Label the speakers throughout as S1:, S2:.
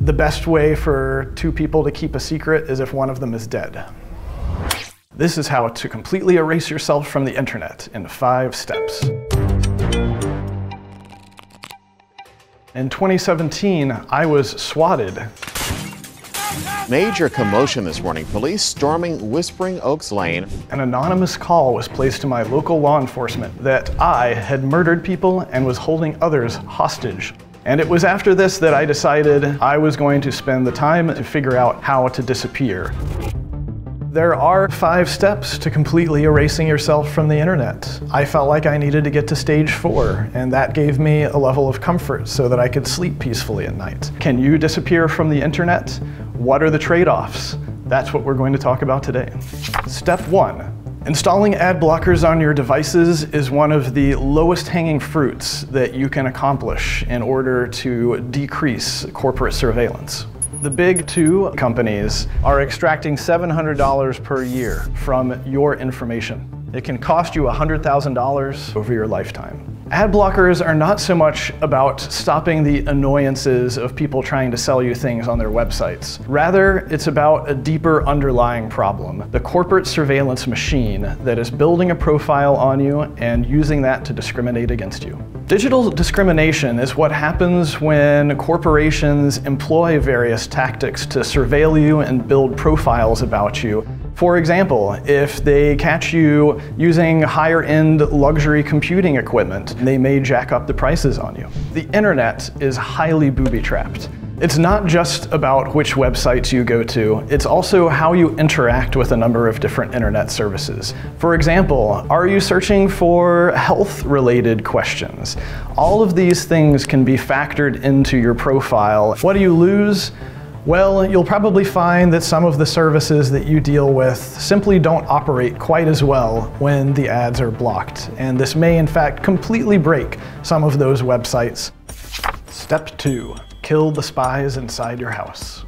S1: The best way for two people to keep a secret is if one of them is dead. This is how to completely erase yourself from the internet in 5 steps. In 2017, I was swatted.
S2: Major commotion this morning. Police storming Whispering Oaks Lane.
S1: An anonymous call was placed to my local law enforcement that I had murdered people and was holding others hostage. And it was after this that I decided I was going to spend the time to figure out how to disappear. There are 5 steps to completely erasing yourself from the internet. I felt like I needed to get to stage 4, and that gave me a level of comfort so that I could sleep peacefully at night. Can you disappear from the internet? What are the trade-offs? That's what we're going to talk about today. Step 1. Installing ad blockers on your devices is one of the lowest hanging fruits that you can accomplish in order to decrease corporate surveillance. The big 2 companies are extracting $700 per year from your information. It can cost you $100,000 over your lifetime. Ad blockers are not so much about stopping the annoyances of people trying to sell you things on their websites. Rather, it's about a deeper underlying problem, the corporate surveillance machine that is building a profile on you and using that to discriminate against you. Digital discrimination is what happens when corporations employ various tactics to surveil you and build profiles about you. For example, if they catch you using higher-end luxury computing equipment, they may jack up the prices on you. The internet is highly booby-trapped. It's not just about which websites you go to, it's also how you interact with a number of different internet services. For example, are you searching for health-related questions? All of these things can be factored into your profile. What do you lose? Well, you'll probably find that some of the services that you deal with simply don't operate quite as well when the ads are blocked, and this may in fact completely break some of those websites. Step 2. Kill the spies inside your house.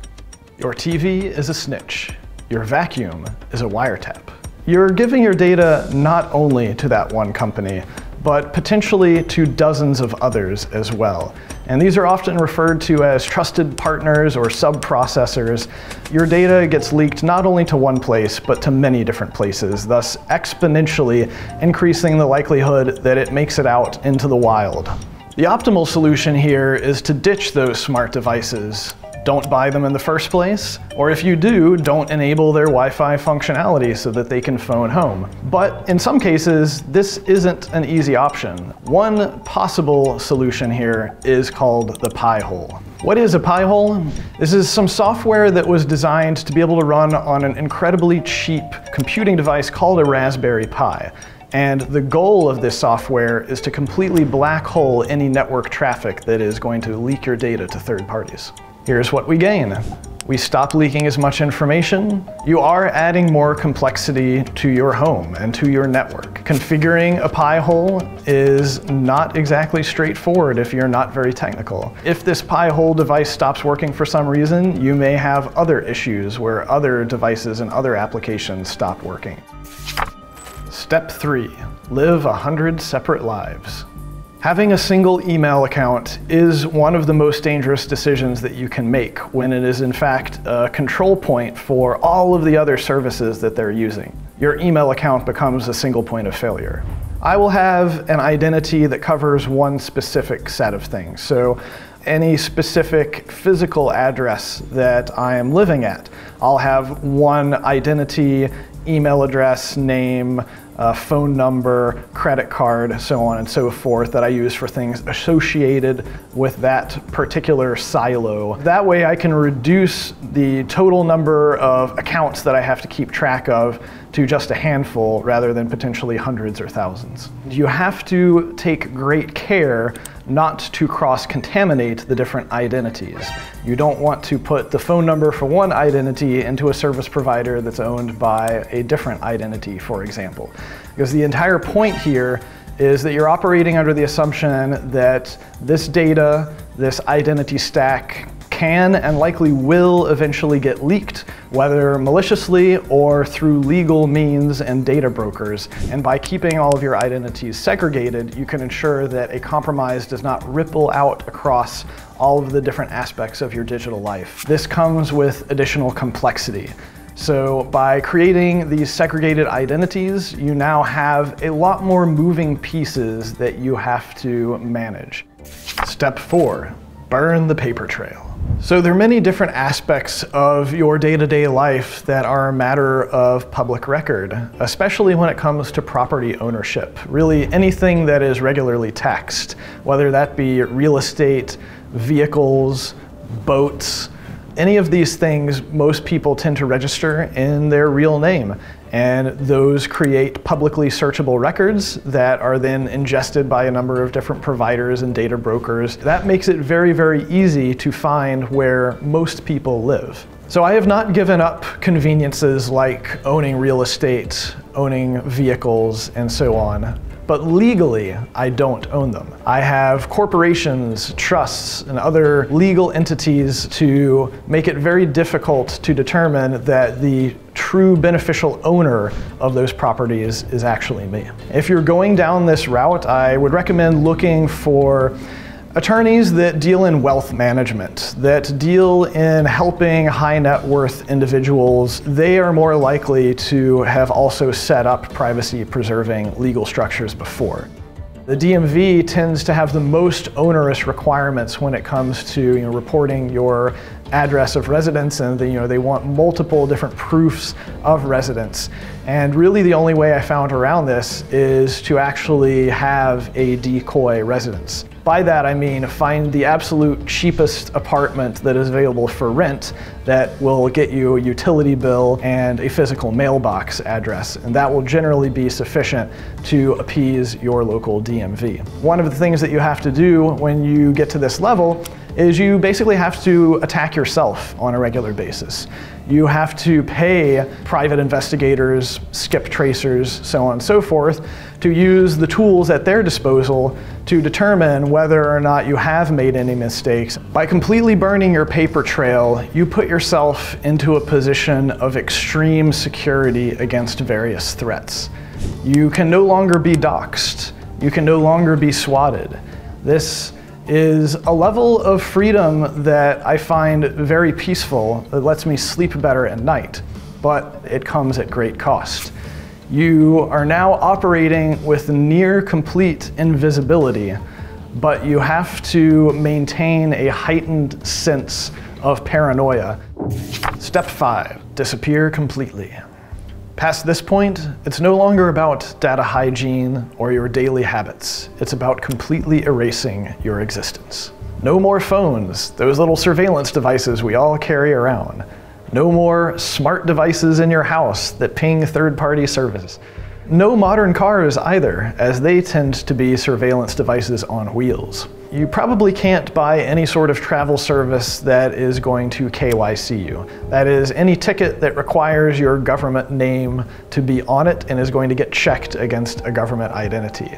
S1: Your TV is a snitch. Your vacuum is a wiretap. You're giving your data not only to that one company, but potentially to dozens of others as well. And these are often referred to as trusted partners or sub-processors. Your data gets leaked not only to one place, but to many different places, thus exponentially increasing the likelihood that it makes it out into the wild. The optimal solution here is to ditch those smart devices. Don't buy them in the first place, or if you do, don't enable their Wi-Fi functionality so that they can phone home. But in some cases, this isn't an easy option. One possible solution here is called the pie hole. What is a pie hole? This is some software that was designed to be able to run on an incredibly cheap computing device called a Raspberry Pi. And the goal of this software is to completely black hole any network traffic that is going to leak your data to third parties. Here's what we gain. We stop leaking as much information. You are adding more complexity to your home and to your network. Configuring a pie hole is not exactly straightforward if you're not very technical. If this pie hole device stops working for some reason, you may have other issues where other devices and other applications stop working. Step 3. Live 100 separate lives. Having a single email account is one of the most dangerous decisions that you can make when it is in fact a control point for all of the other services that they're using. Your email account becomes a single point of failure. I will have an identity that covers one specific set of things. So any specific physical address that I am living at, I'll have one identity, email address, name, phone number, credit card, so on and so forth that I use for things associated with that particular silo. That way I can reduce the total number of accounts that I have to keep track of to just a handful rather than potentially hundreds or thousands. You have to take great care not to cross-contaminate the different identities. You don't want to put the phone number for one identity into a service provider that's owned by a different identity, for example. Because the entire point here is that you're operating under the assumption that this data, this identity stack, can and likely will eventually get leaked whether maliciously or through legal means and data brokers. And by keeping all of your identities segregated, you can ensure that a compromise does not ripple out across all of the different aspects of your digital life. This comes with additional complexity. So by creating these segregated identities, you now have a lot more moving pieces that you have to manage. Step 4, burn the paper trail. So there are many different aspects of your day-to-day life that are a matter of public record, especially when it comes to property ownership. Really anything that is regularly taxed, whether that be real estate, vehicles, boats, any of these things, most people tend to register in their real name. And those create publicly searchable records that are then ingested by a number of different providers and data brokers. That makes it very, very easy to find where most people live. So I have not given up conveniences like owning real estate, owning vehicles, and so on. But legally, I don't own them. I have corporations, trusts, and other legal entities to make it very difficult to determine that the true beneficial owner of those properties is actually me. If you're going down this route, I would recommend looking for attorneys that deal in wealth management, that deal in helping high net worth individuals. They are more likely to have also set up privacy preserving legal structures before. The DMV tends to have the most onerous requirements when it comes to reporting your address of residence, and they want multiple different proofs of residence. And really the only way I found around this is to actually have a decoy residence. By that I mean find the absolute cheapest apartment that is available for rent that will get you a utility bill and a physical mailbox address, and that will generally be sufficient to appease your local DMV. One of the things that you have to do when you get to this level is you basically have to attack yourself on a regular basis. You have to pay private investigators, skip tracers, so on and so forth, to use the tools at their disposal to determine whether or not you have made any mistakes. By completely burning your paper trail, you put yourself into a position of extreme security against various threats. You can no longer be doxxed. You can no longer be swatted. This is a level of freedom that I find very peaceful. It lets me sleep better at night, but it comes at great cost. You are now operating with near complete invisibility, but you have to maintain a heightened sense of paranoia. Step 5, disappear completely. Past this point, it's no longer about data hygiene or your daily habits. It's about completely erasing your existence. No more phones, those little surveillance devices we all carry around. No more smart devices in your house that ping third-party service. No modern cars either, as they tend to be surveillance devices on wheels. You probably can't buy any sort of travel service that is going to KYC you. That is, any ticket that requires your government name to be on it and is going to get checked against a government identity.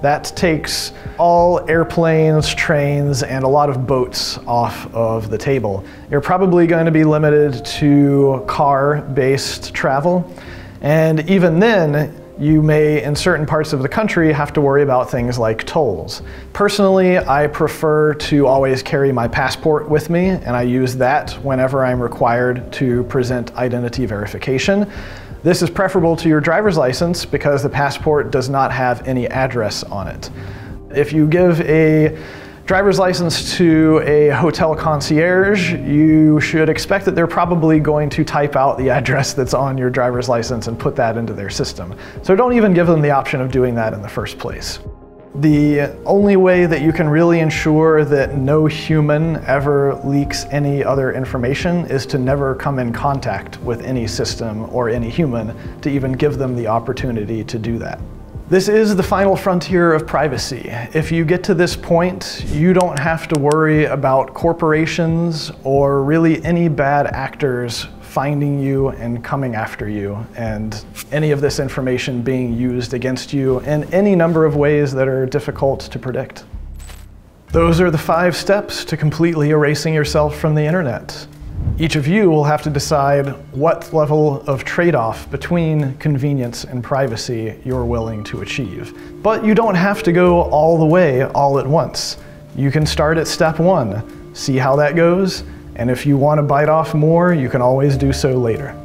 S1: That takes all airplanes, trains, and a lot of boats off of the table. You're probably going to be limited to car-based travel, and even then, you may, in certain parts of the country, have to worry about things like tolls. Personally, I prefer to always carry my passport with me, and I use that whenever I'm required to present identity verification. This is preferable to your driver's license because the passport does not have any address on it. If you give a driver's license to a hotel concierge, you should expect that they're probably going to type out the address that's on your driver's license and put that into their system. So don't even give them the option of doing that in the first place. The only way that you can really ensure that no human ever leaks any other information is to never come in contact with any system or any human to even give them the opportunity to do that. This is the final frontier of privacy. If you get to this point, you don't have to worry about corporations or really any bad actors finding you and coming after you, and any of this information being used against you in any number of ways that are difficult to predict. Those are the 5 steps to completely erasing yourself from the internet. Each of you will have to decide what level of trade-off between convenience and privacy you're willing to achieve. But you don't have to go all the way all at once. You can start at step 1, see how that goes, and if you want to bite off more, you can always do so later.